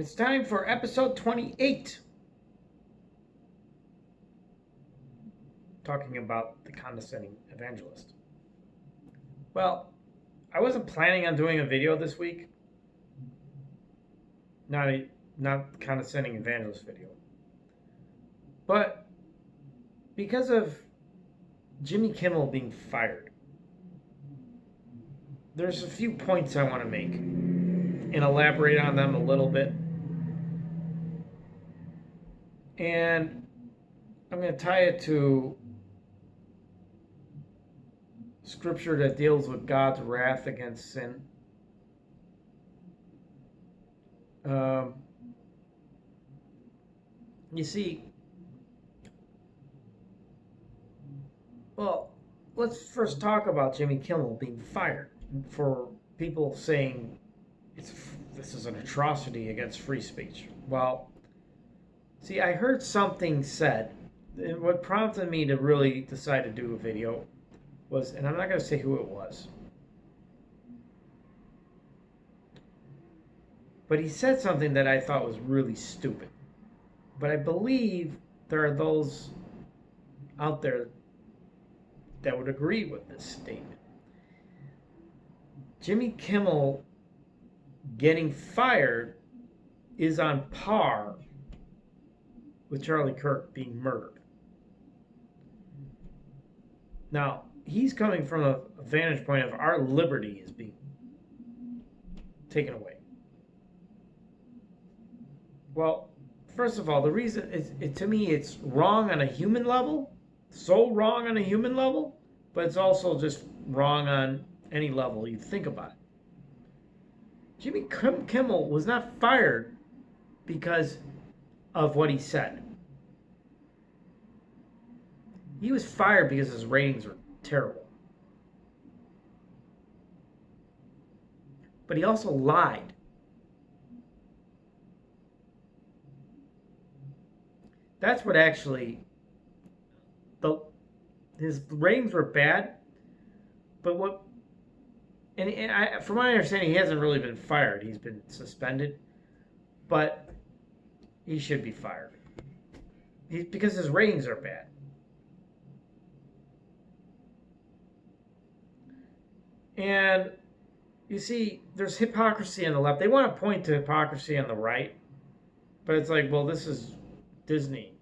And it's time for episode 28. Talking about the condescending evangelist. Well, I wasn't planning on doing a video this week. Not condescending evangelist video. But because of Jimmy Kimmel being fired, there's a few points I want to make and elaborate on them a little bit. And I'm going to tie it to scripture that deals with God's wrath against sin. You see, well, let's first talk about Jimmy Kimmel being fired for people saying this is an atrocity against free speech. Well, see, I heard something said. What prompted me to really decide to do a video was, and I'm not going to say who it was, but he said something that I thought was really stupid. But I believe there are those out there that would agree with this statement. Jimmy Kimmel getting fired is on par with Charlie Kirk being murdered. Now, he's coming from a vantage point of our liberty is being taken away. Well, first of all, the reason to me it's wrong on a human level, so wrong on a human level, but it's also just wrong on any level you think about it. Jimmy Kimmel was not fired because of what he said. He was fired because his ratings were terrible. But he also lied. That's what actually, his ratings were bad, but from my understanding, he hasn't really been fired. He's been suspended, but he should be fired because his ratings are bad. And you see, there's hypocrisy on the left. They want to point to hypocrisy on the right, but it's like, well, this is Disney,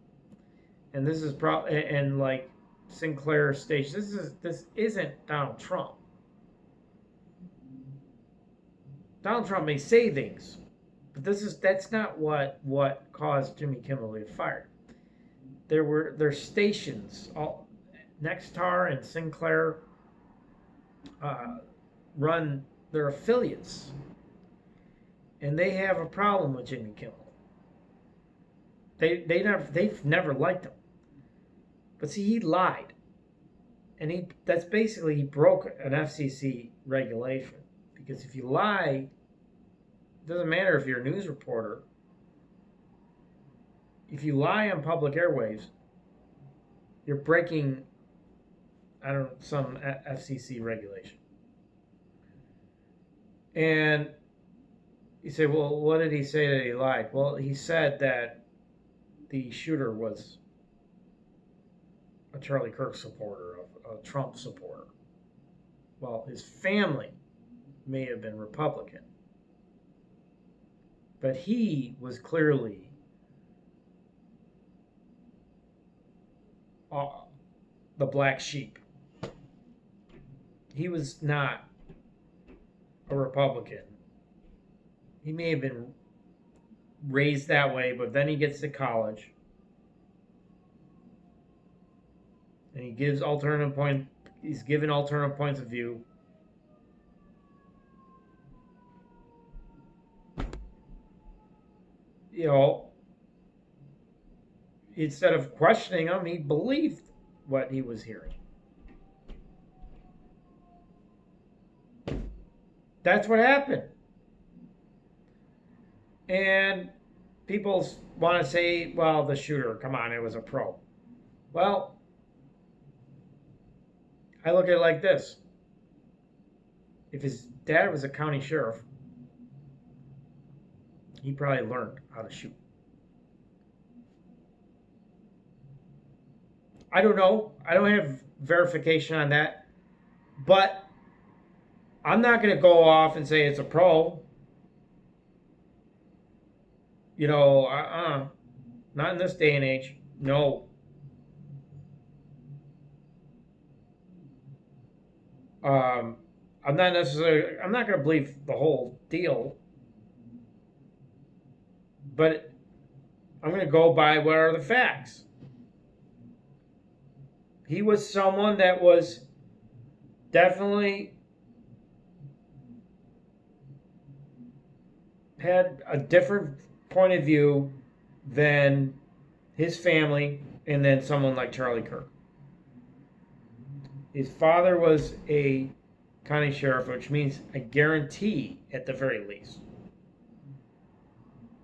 and this is and like Sinclair stage. This isn't Donald Trump. Donald Trump may say things, but that's not what caused Jimmy Kimmel to get fired. There's stations, all Nexstar and Sinclair run their affiliates, and they have a problem with Jimmy Kimmel. They've never liked him. But see, he lied. And he broke an FCC regulation. Because if you lie, it doesn't matter if you're a news reporter. If you lie on public airwaves, you're breaking, some FCC regulation. And you say, well, what did he say that he lied? Well, he said that the shooter was a Charlie Kirk supporter, a Trump supporter. Well, his family may have been Republican, but he was clearly the black sheep. He was not a Republican. He may have been raised that way, but then he gets to college and he's given alternative points of view. Instead of questioning him, he believed what he was hearing. That's what happened. And people want to say, well, the shooter, come on, it was a pro. Well, I look at it like this. If his dad was a county sheriff He probably learned how to shoot. I don't know. I don't have verification on that. But I'm not going to go off and say it's a pro. Not in this day and age. No. Um, I'm not going to believe the whole deal, but I'm going to go by what are the facts. He was someone that was definitely had a different point of view than his family and then someone like Charlie Kirk. His father was a county sheriff, which means I guarantee, at the very least,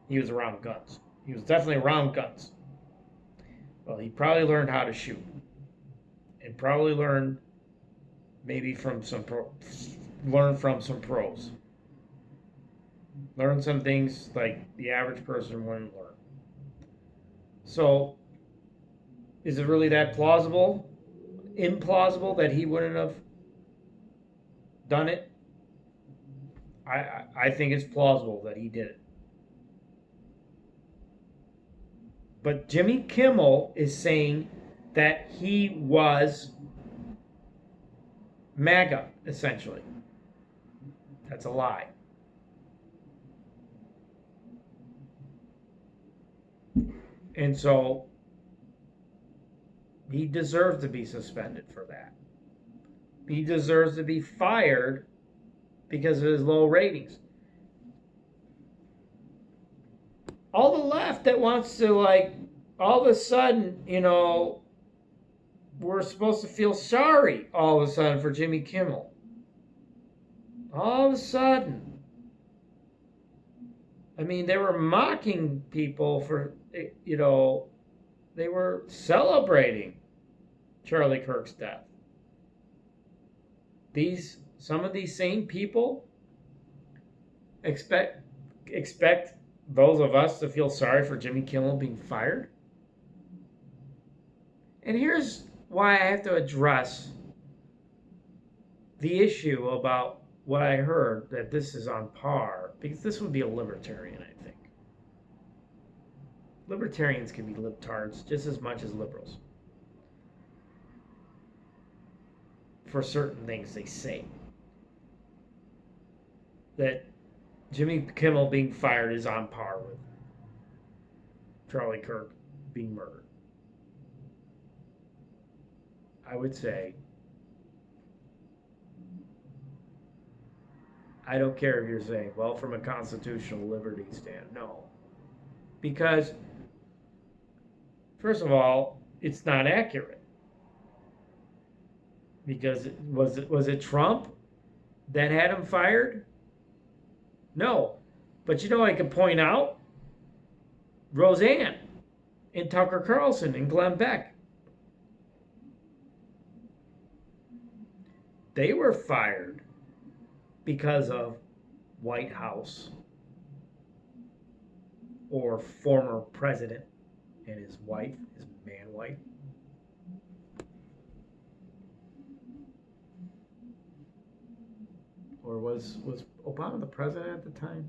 he was around guns. He was definitely around guns. Well, he probably learned how to shoot, and probably learned maybe from some pros. Learn some things like the average person wouldn't learn. So, is it really that plausible? Implausible that he wouldn't have done it? I think it's plausible that he did it. But Jimmy Kimmel is saying that he was MAGA, essentially. That's a lie. And so he deserves to be suspended for that. He deserves to be fired because of his low ratings. All the left that wants to, all of a sudden, we're supposed to feel sorry all of a sudden for Jimmy Kimmel. All of a sudden. I mean, they were mocking people for, they were celebrating Charlie Kirk's death. Some of these same people expect those of us to feel sorry for Jimmy Kimmel being fired. And here's why I have to address the issue about what I heard, that this is on par, because this would be a libertarian, I think. Libertarians can be libtards just as much as liberals for certain things they say. That Jimmy Kimmel being fired is on par with Charlie Kirk being murdered. I would say, I don't care if you're saying, well, from a constitutional liberty stand. No. Because, first of all, it's not accurate. Because was it Trump that had him fired? No. But I can point out Roseanne and Tucker Carlson and Glenn Beck. They were fired because of White House or former president and his wife, his man wife. Or was Obama the president at the time?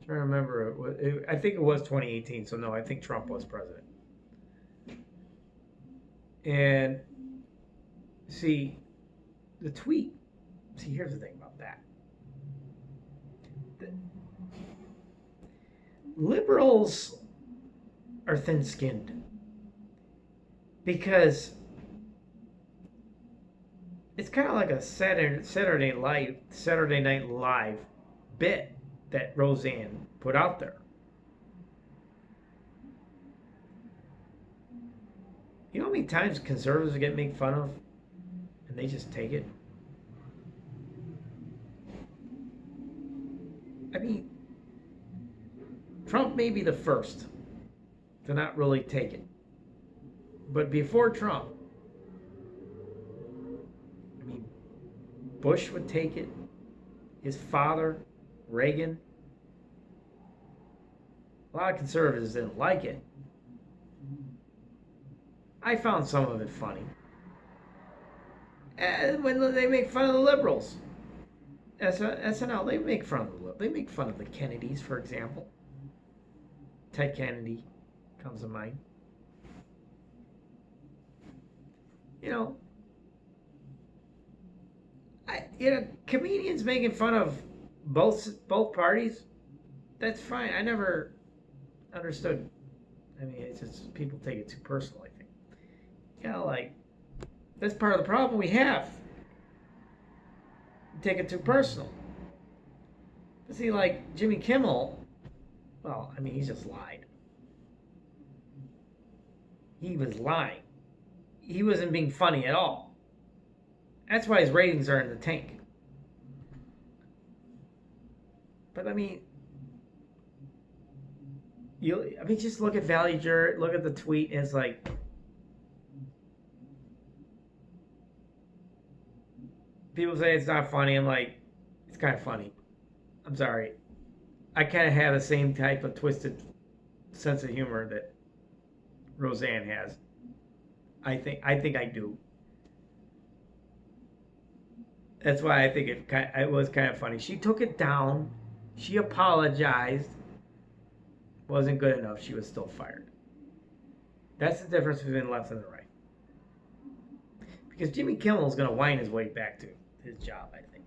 I'm trying to remember. I think it was 2018, so no, I think Trump was president. And see, the tweet. See, here's the thing about that. Liberals are thin-skinned because it's kind of like a Saturday Night Live bit that Roseanne put out there. You know how many times conservatives get made fun of and they just take it? I mean, Trump may be the first to not really take it. But before Trump, I mean, Bush would take it. His father, Reagan. A lot of conservatives didn't like it. I found some of it funny. And when they make fun of the liberals, SNL, they make fun of the Kennedys, for example. Ted Kennedy comes to mind. Comedians making fun of both parties. That's fine. I never understood. I mean, it's just people take it too personal, I think. That's part of the problem we have. We take it too personal. But see, like Jimmy Kimmel, well, I mean, he just lied. He was lying. He wasn't being funny at all. That's why his ratings are in the tank. But I mean, just look at Valley Jurt, look at the tweet, and it's like, people say it's not funny. I'm like, it's kind of funny. I'm sorry. I kind of have the same type of twisted sense of humor that Roseanne has. I think I do. That's why I think it was kind of funny. She took it down. She apologized. Wasn't good enough. She was still fired. That's the difference between the left and the right. Because Jimmy Kimmel is going to whine his way back to his job, I think.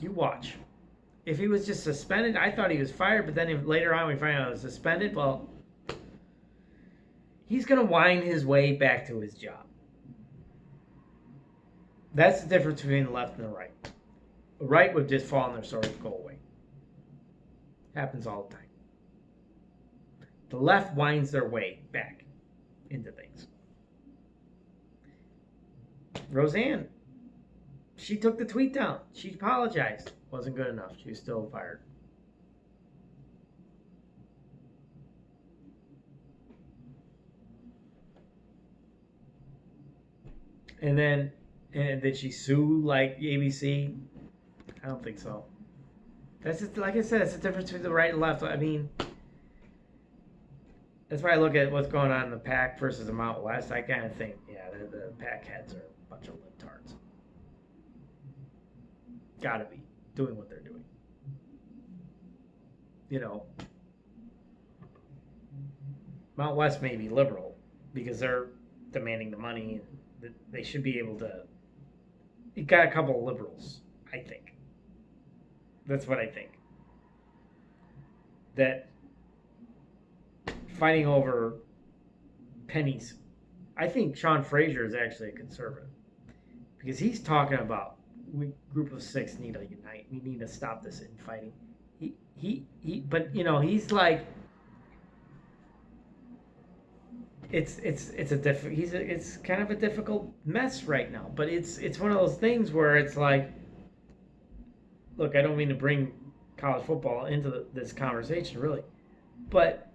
You watch. If he was just suspended, I thought he was fired, but then later on we find out he was suspended. Well, he's going to whine his way back to his job. That's the difference between the left and the right. The right would just fall on their sword and go away. Happens all the time. The left winds their way back into things. Roseanne, she took the tweet down. She apologized. Wasn't good enough. She was still fired. And did she sue like ABC? I don't think so. That's just, like I said, it's the difference between the right and left. I mean, that's why I look at what's going on in the PAC versus the Mount West. I kind of think, yeah, the PAC heads are a bunch of libtards. Gotta be doing what they're doing. Mount West may be liberal because they're demanding the money, and they should be able to. You got a couple of liberals, I think. That's what I think. That fighting over pennies. I think Sean Fraser is actually a conservative because he's talking about we group of six need to unite. We need to stop this infighting. But he's like, it's kind of a difficult mess right now. But it's one of those things where it's like, look, I don't mean to bring college football into this conversation really, but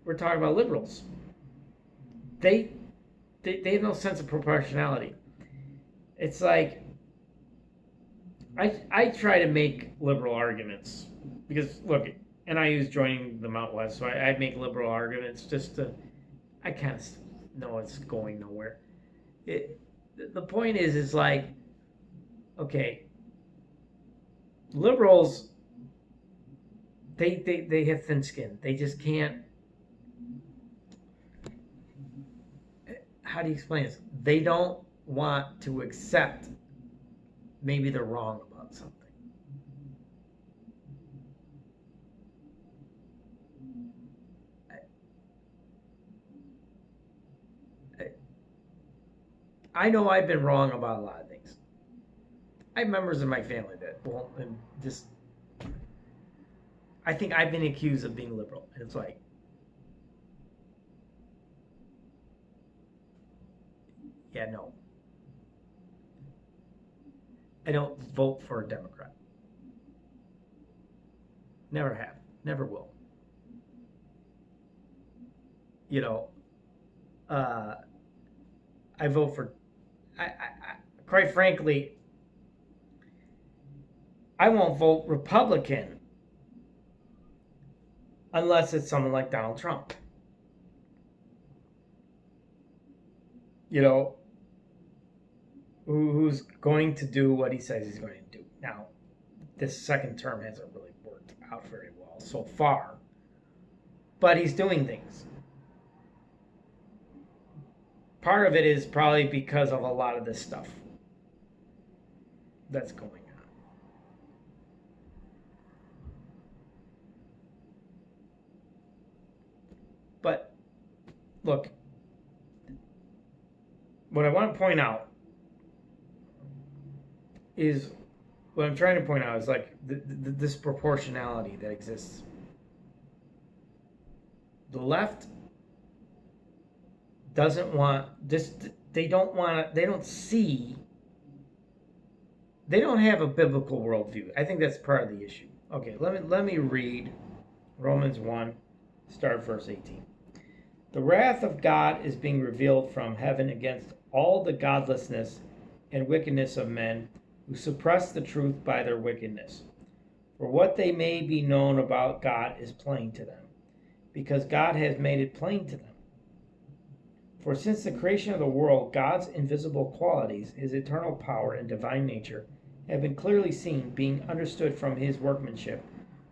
we're talking about liberals. They have no sense of proportionality. It's like I try to make liberal arguments because look, and I use joining the Mount West, so I make liberal arguments just to. I kind of know it's going nowhere. The point is like, okay, liberals, they have thin skin. They just can't. How do you explain this? They don't want to accept maybe they're wrong about something. I know I've been wrong about a lot of things. I have members of my family that won't, and just, I think I've been accused of being liberal. And it's like, yeah, no. I don't vote for a Democrat. Never have. Never will. I vote for, quite frankly, I won't vote Republican unless it's someone like Donald Trump. You know, who's going to do what he says he's going to do. Now, this second term hasn't really worked out very well so far, but he's doing things. Part of it is probably because of a lot of this stuff that's going on. But look, what I want to point out is what I'm trying to point out is like the disproportionality that exists. The left doesn't want this. They don't want to. They don't see. They don't have a biblical worldview. I think that's part of the issue. Okay, let me read Romans 1, start verse 18. The wrath of God is being revealed from heaven against all the godlessness and wickedness of men who suppress the truth by their wickedness. For what they may be known about God is plain to them, because God has made it plain to them. For since the creation of the world, God's invisible qualities, his eternal power and divine nature, have been clearly seen, being understood from his workmanship,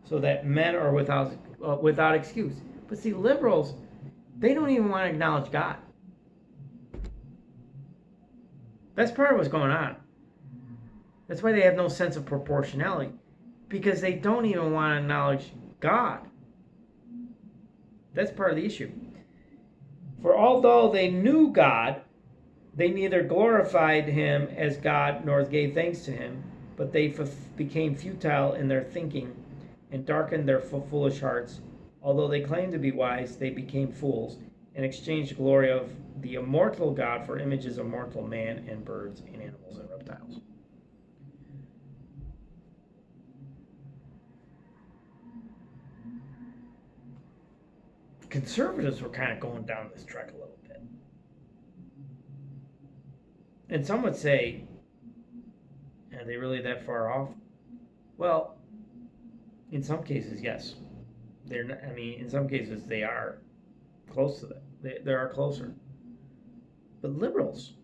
so that men are without excuse. But see, liberals, they don't even want to acknowledge God. That's part of what's going on. That's why they have no sense of proportionality, because they don't even want to acknowledge God. That's part of the issue. For although they knew God, they neither glorified him as God nor gave thanks to him, but they became futile in their thinking and darkened their foolish hearts. Although they claimed to be wise, they became fools and exchanged the glory of the immortal God for images of mortal man and birds and animals and reptiles. Conservatives were kind of going down this track a little bit. And some would say, are they really that far off? Well, in some cases, yes. They're not, I mean, in some cases, they are close to that. They are closer. But liberals,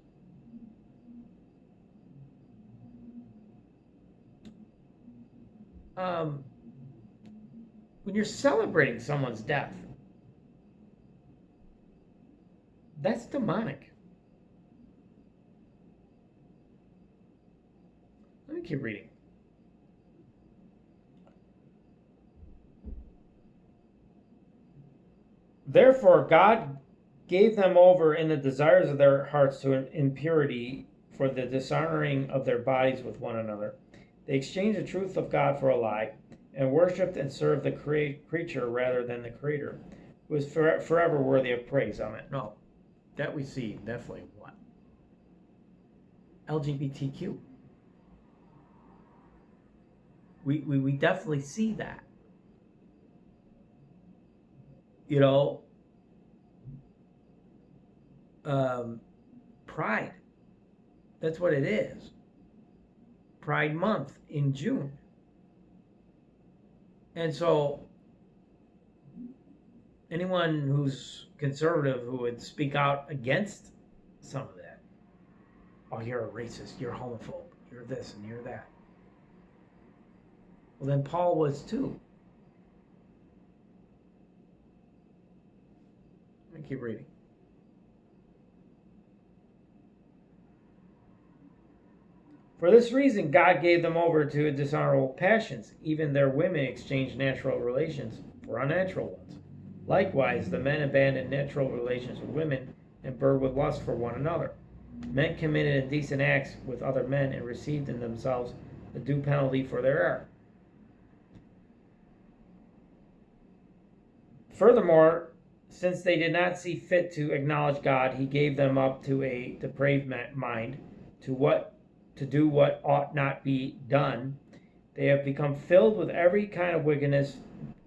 when you're celebrating someone's death, that's demonic. Let me keep reading. Therefore, God gave them over in the desires of their hearts to impurity for the dishonoring of their bodies with one another. They exchanged the truth of God for a lie and worshipped and served the creature rather than the Creator, who is forever worthy of praise. Amen. No, that we see definitely what? LGBTQ. We definitely see that. You know, Pride. That's what it is. Pride Month in June. And so, anyone who's conservative who would speak out against some of that, oh, you're a racist, you're a homophobe, you're this and you're that. Well, then Paul was too. Let me keep reading. For this reason, God gave them over to dishonorable passions. Even their women exchanged natural relations for unnatural ones. Likewise, the men abandoned natural relations with women and burned with lust for one another. Men committed indecent acts with other men and received in themselves the due penalty for their error. Furthermore, since they did not see fit to acknowledge God, he gave them up to a depraved mind, to do what ought not be done. They have become filled with every kind of wickedness,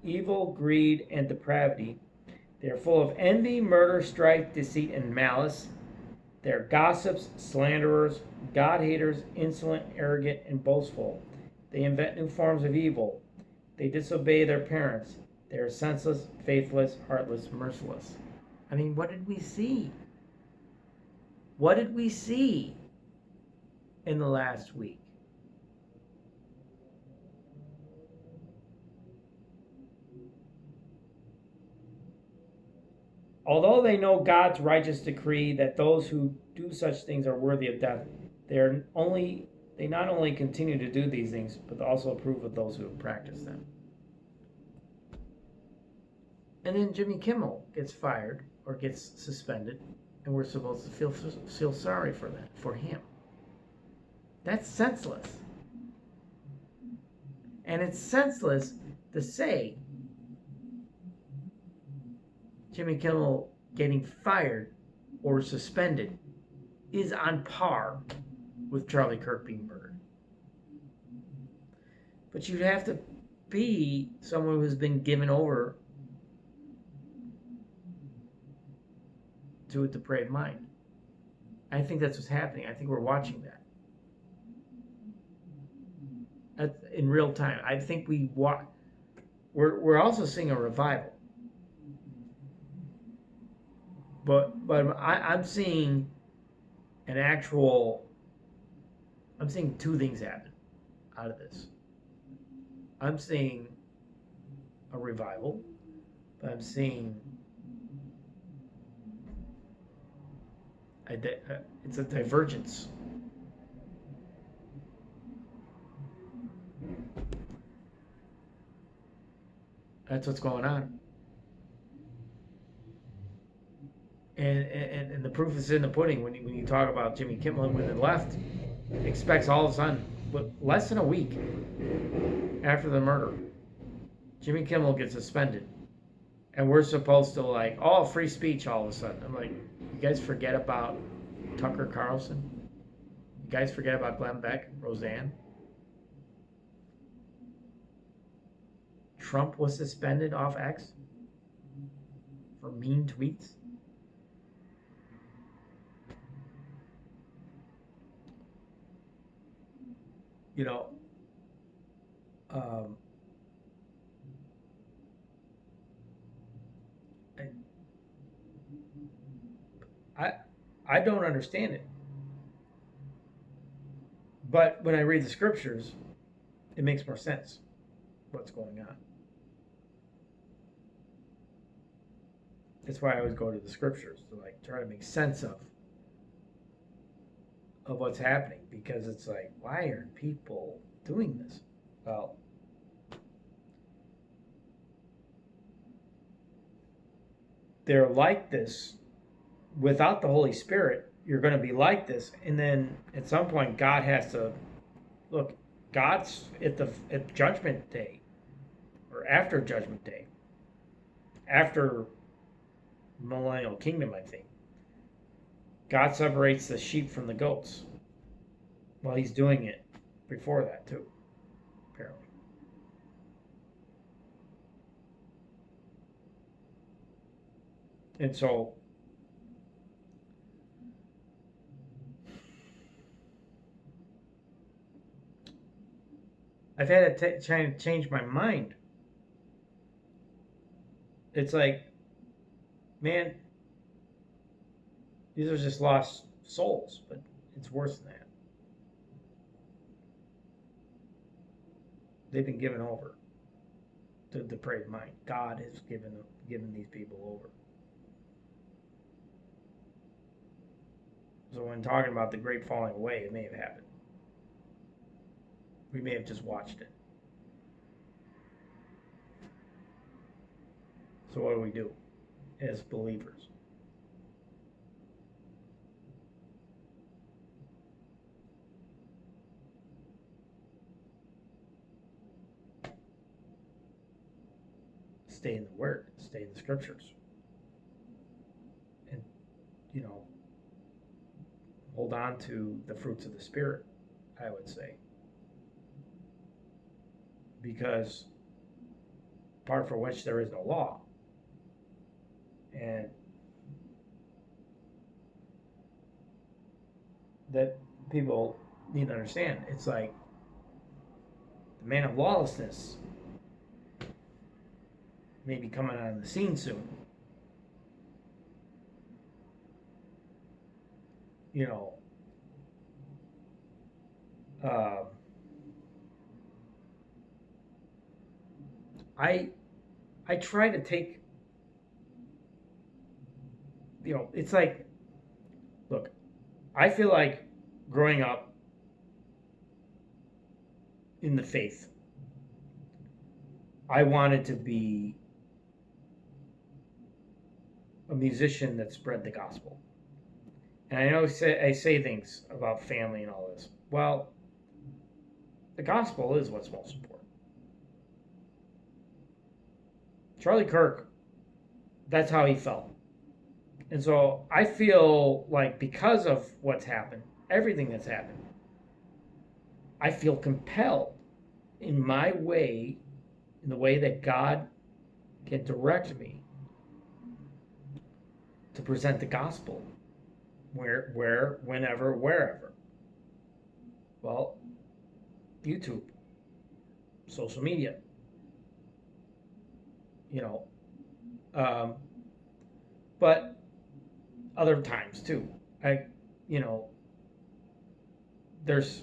evil, greed, and depravity. They are full of envy, murder, strife, deceit, and malice. They're gossips, slanderers, God haters, insolent, arrogant, and boastful. They invent new forms of evil. They disobey their parents. They are senseless, faithless, heartless, merciless. I mean, what did we see? What did we see in the last week? Although they know God's righteous decree that those who do such things are worthy of death, they not only continue to do these things, but also approve of those who practice them. And then Jimmy Kimmel gets fired or gets suspended, and we're supposed to feel sorry for him. That's senseless. And it's senseless to say Jimmy Kimmel getting fired or suspended is on par with Charlie Kirk being murdered. But you'd have to be someone who's been given over to a depraved mind. I think that's what's happening. I think we're watching that. In real time. I think we're also seeing a revival. But I'm seeing I'm seeing two things happen out of this. I'm seeing a revival, but I'm seeing it's a divergence. That's what's going on. And the proof is in the pudding when you talk about Jimmy Kimmel when the left expects all of a sudden, but less than a week after the murder, Jimmy Kimmel gets suspended. And we're supposed to free speech all of a sudden. I'm like, you guys forget about Tucker Carlson? You guys forget about Glenn Beck, Roseanne? Trump was suspended off X for mean tweets. You know, I don't understand it. But when I read the scriptures, it makes more sense what's going on. That's why I always go to the scriptures to try to make sense of what's happening, because it's like, why are people doing this? Well, they're like this without the Holy Spirit. You're going to be like this, and then at some point God has to look. God's at Judgment Day, or after Judgment Day, after Millennial Kingdom, I think. God separates the sheep from the goats. Well, he's doing it before that too, apparently. And so I've had to try to change my mind. It's like, man, these are just lost souls, but it's worse than that. They've been given over to the depraved mind. God has given these people over. So when talking about the great falling away, it may have happened. We may have just watched it. So what do we do as believers? Stay in the Word, stay in the Scriptures. And, hold on to the fruits of the Spirit, I would say. Because apart from which there is no law. And that people need to understand. It's like the man of lawlessness may be coming on the scene soon. You know, uh, I try to take, it's like, look, I feel like growing up in the faith, I wanted to be a musician that spread the gospel. And I know I say things about family and all this. Well, the gospel is what's most important. Charlie Kirk, that's how he felt. And so I feel like because of what's happened, everything that's happened, I feel compelled in my way, in the way that God can direct me to present the gospel where, whenever, wherever. Well, YouTube, social media, but other times too. You know, there's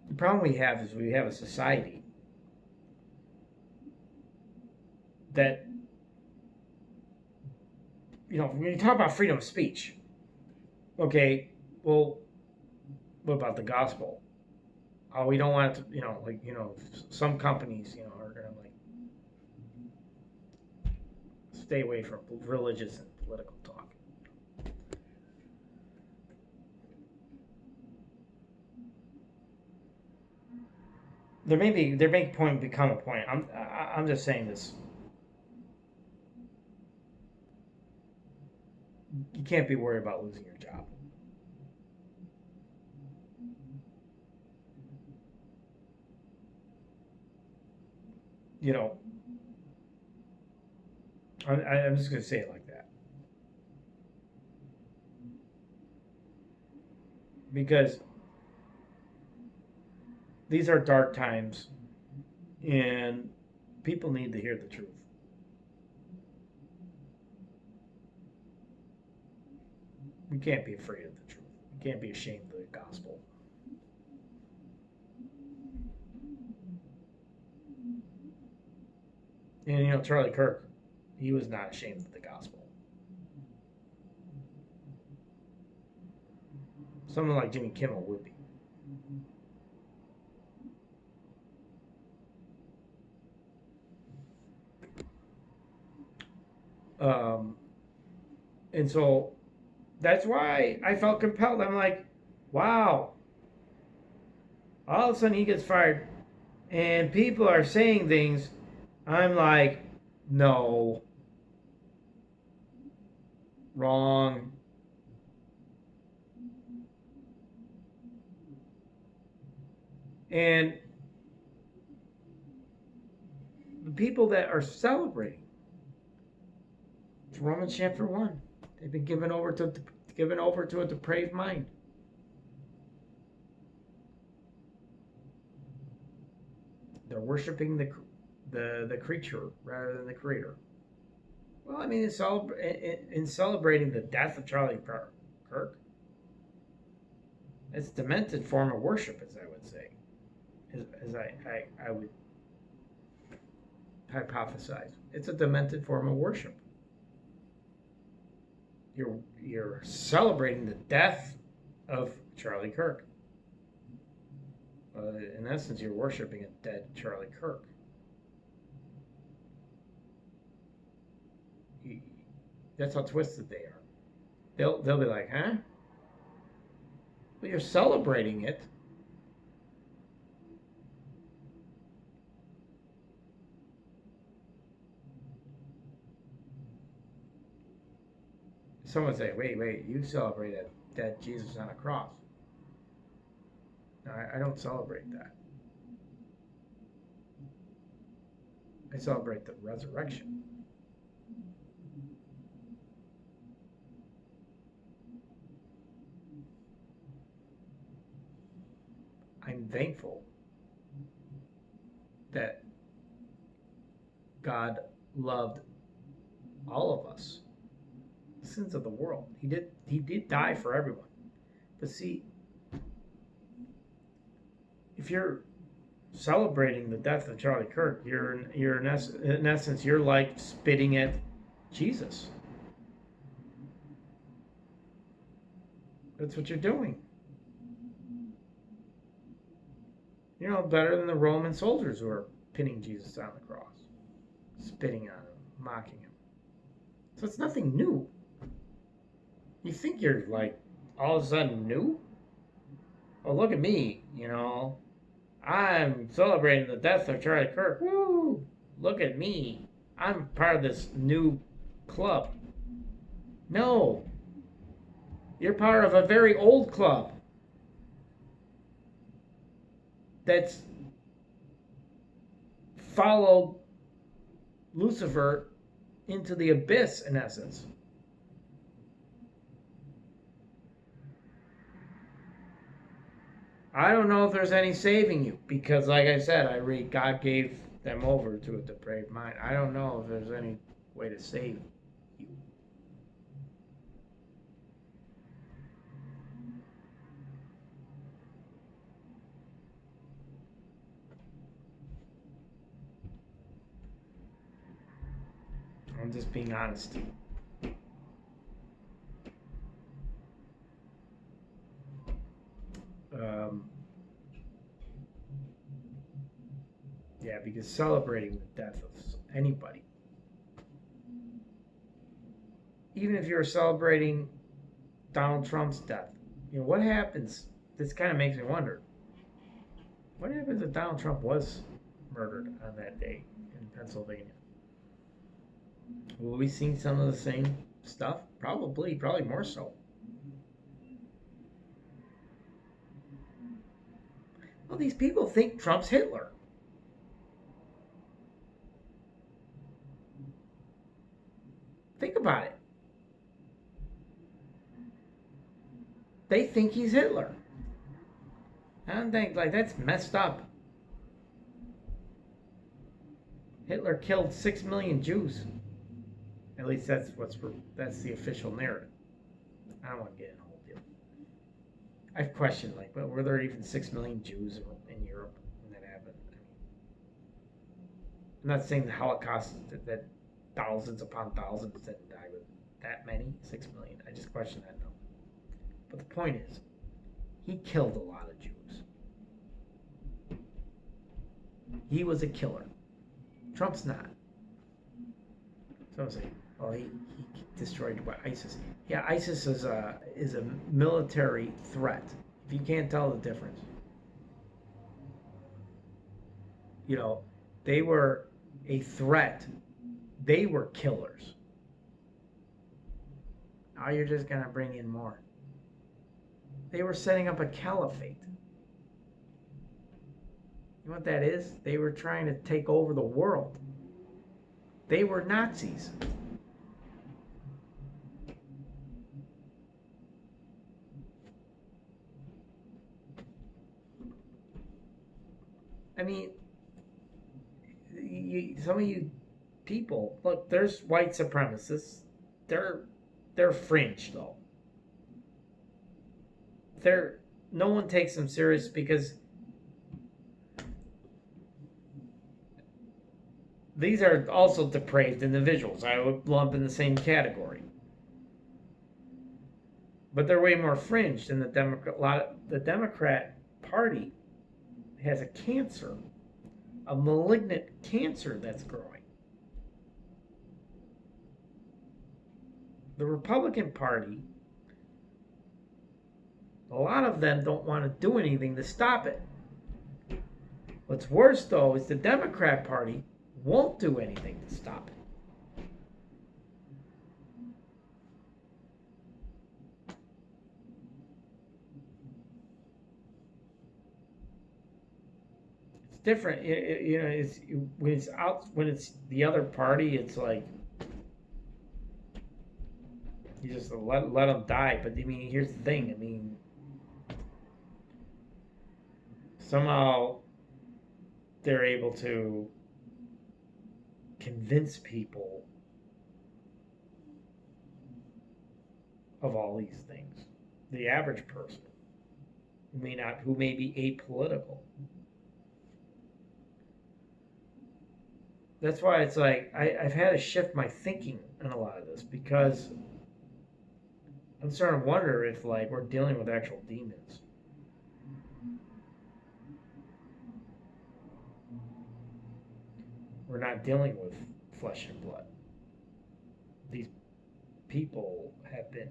the problem we have is we have a society that, when you talk about freedom of speech, okay, well, what about the gospel? Oh, we don't want it to, some companies, are going to stay away from religious and political talk. There may point become a point. I'm just saying this. You can't be worried about losing your job. I'm just going to say it like that. Because these are dark times and people need to hear the truth. We can't be afraid of the truth. We can't be ashamed of the gospel. And Charlie Kirk, he was not ashamed of the gospel. Someone like Jimmy Kimmel would be. And so that's why I felt compelled. I'm like, wow. All of a sudden he gets fired and people are saying things. I'm like, no. Wrong. And the people that are celebrating, it's Romans chapter 1. They've been given over to a depraved mind. They're worshiping the creature rather than the creator. Well, I mean, in celebrating the death of Charlie Kirk, it's a demented form of worship, as I would say, as I would hypothesize. It's a demented form of worship. You're celebrating the death of Charlie Kirk. In essence, you're worshiping a dead Charlie Kirk. That's how twisted they are. They'll be like, huh? Well, you're celebrating it. Someone say, wait, you celebrate a dead Jesus on a cross. No, I don't celebrate that. I celebrate the resurrection. thankful that God loved all of us, the sins of the world. He did die for everyone. But see, if you're celebrating the death of Charlie Kirk, you're in essence you're like spitting at Jesus. That's what you're doing. You're no better than the Roman soldiers who are pinning Jesus on the cross, spitting on him, mocking him. So it's nothing new. You think you're like all of a sudden new? Oh, look at me, I'm celebrating the death of Charlie Kirk. Woo! Look at me. I'm part of this new club. No. You're part of a very old club that's followed Lucifer into the abyss, in essence. I don't know if there's any saving you, because like I said, I read God gave them over to a depraved mind. I don't know if there's any way to save you. I'm just being honest. Yeah, because celebrating the death of anybody, even if you're celebrating Donald Trump's death, what happens? This kind of makes me wonder. What happens if Donald Trump was murdered on that day in Pennsylvania? Will we see some of the same stuff? Probably more so. Well, these people think Trump's Hitler. Think about it. They think he's Hitler. I don't think, that's messed up. Hitler killed 6 million Jews. At least that's the official narrative. I don't want to get in the whole deal. I've questioned, but were there even 6 million Jews in Europe when that happened? I'm not saying the Holocaust, that thousands upon thousands didn't die with that many, 6 million. I just question that number. But the point is, he killed a lot of Jews. He was a killer. Trump's not. So I'm saying, well, he destroyed ISIS. Yeah, ISIS is a military threat. If you can't tell the difference, they were a threat. They were killers. Now you're just gonna bring in more. They were setting up a caliphate. You know what that is? They were trying to take over the world. They were Nazis. I mean, some of you people, look, there's white supremacists. They're fringe though. No one takes them serious because these are also depraved individuals. I would lump in the same category. But they're way more fringe than the Democrat. The Democrat Party has a cancer, a malignant cancer that's growing. The Republican Party, a lot of them don't want to do anything to stop it. What's worse, though, is the Democrat Party won't do anything to stop it. It's different. It's when it's the other party. It's like you just let them die. But I mean, here's the thing. I mean, somehow they're able to convince people of all these things. The average person who may be apolitical. That's why it's like I've had to shift my thinking on a lot of this, because I'm starting to wonder if like we're dealing with actual demons. We're not dealing with flesh and blood. These people have been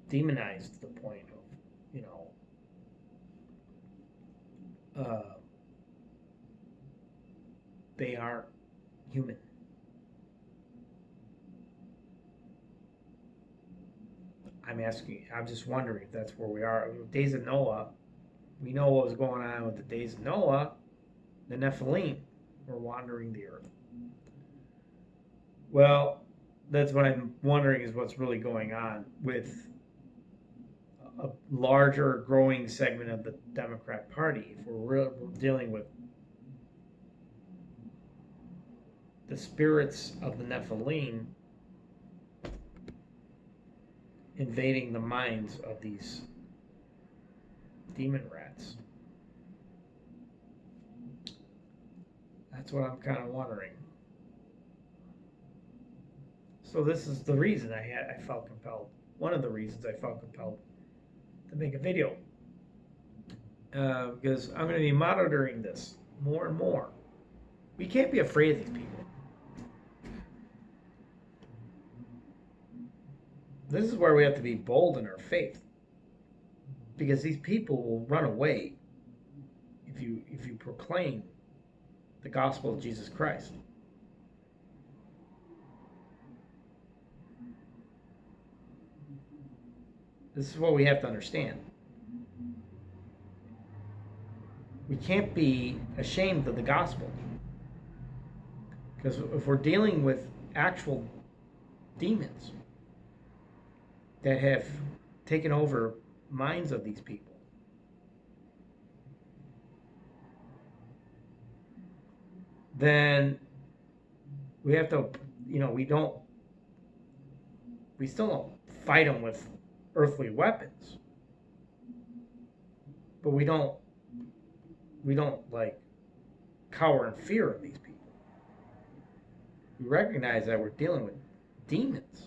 demonized to the point of, they aren't human. I'm just wondering if that's where we are. Days of Noah, we know what was going on with the days of Noah. The Nephilim were wandering the earth. Well, that's what I'm wondering is what's really going on with a larger growing segment of the Democrat Party. If we're dealing with the spirits of the Nephilim invading the minds of these demon rats. That's what I'm kind of wondering. So this is the reason I felt compelled. One of the reasons I felt compelled to make a video, because I'm going to be monitoring this more and more. We can't be afraid of these people. This is where we have to be bold in our faith, because these people will run away if you proclaim the gospel of Jesus Christ. This is what we have to understand. We can't be ashamed of the gospel, because if we're dealing with actual demons that have taken over minds of these people, then we have to, we still don't fight them with earthly weapons, but we don't like cower in fear of these people. We recognize that we're dealing with demons.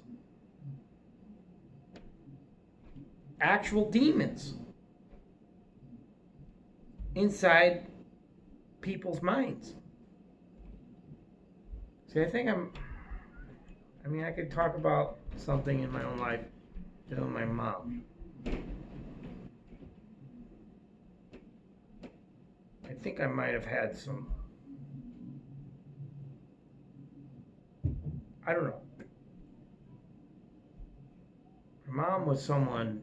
Actual demons inside people's minds. See, I think I could talk about something in my own life dealing with my mom. I think I might have had some, I don't know. My mom was someone,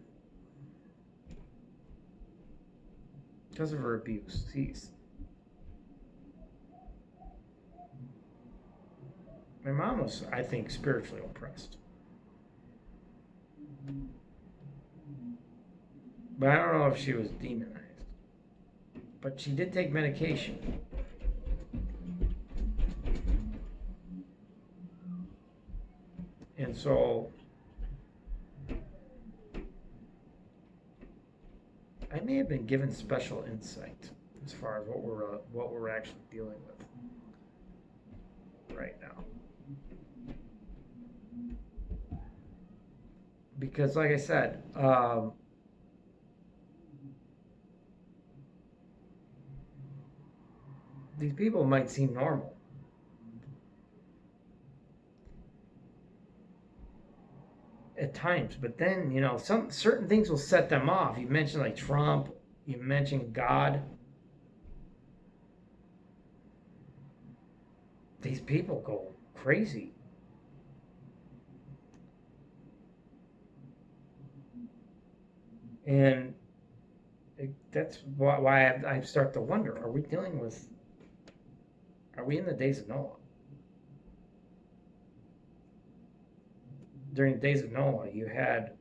because of her abuse, my mom was, I think, spiritually oppressed. But I don't know if she was demonized. But she did take medication. And so I may have been given special insight as far as what we're actually dealing with right now. Because like I said, these people might seem normal. At times, but then, some certain things will set them off. You mentioned like Trump, you mentioned God. These people go crazy. And that's why I start to wonder, are we in the days of Noah? During the days of Noah, you had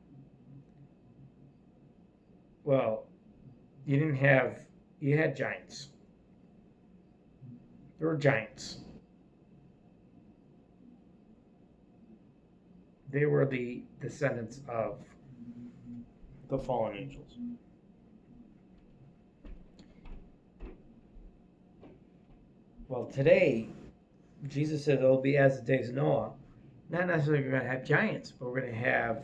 Well, you had giants. There were giants. They were the descendants of the fallen angels. Well, today, Jesus said it'll be as the days of Noah. Not necessarily we're going to have giants, but we're going to have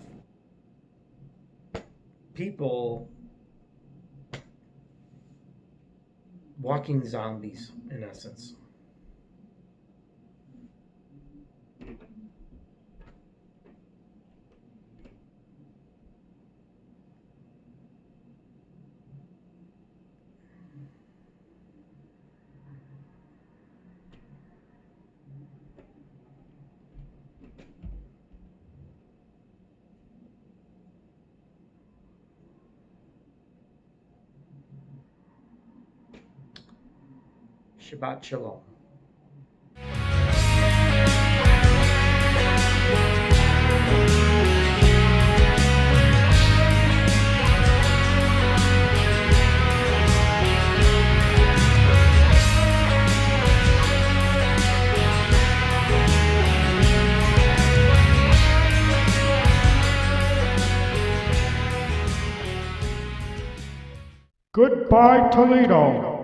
people walking zombies, in essence. Shabbat Shalom. Goodbye, Toledo.